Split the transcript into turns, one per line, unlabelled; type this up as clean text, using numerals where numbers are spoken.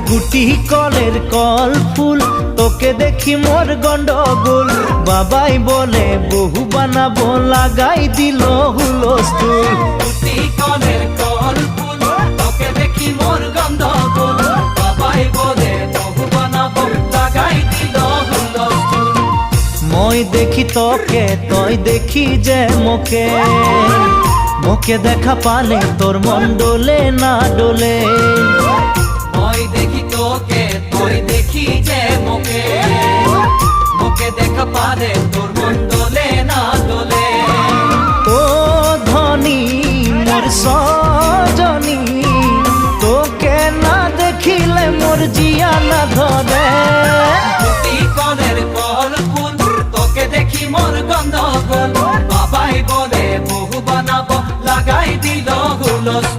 গুটি কলের কল ফুল, তোকে দেখি মোর গন্ডগোল। বাবাই বলে বহু বানাবো, লাগাই দিল হুলস্থুল।
গুটি কলের কল ফুল, তোকে দেখি মোর গন্ডগোল। বাবাই বলে বহু বানাবো, লাগাই দিল হুলস্থুল।
মই দেখি তোকে, তই দেখি যে মোকে, মোকে দেখা পালে তোর মন ডোলে না ডোলে।
মই দেখি তোকে, তুই দেখি যে মোকে, মোকে দেখা পারে তোর মন দোলে না দোলে।
ও ধনী মোর সজনী, তোকে না দেখিলে মোর জিয়া না ধরে।
গুটি কলের কল ফুল, তোকে দেখি মোর গন্ডগোল। বাবাই বলে বহু বানাবো, লাগাই দিল হুলস্থুল।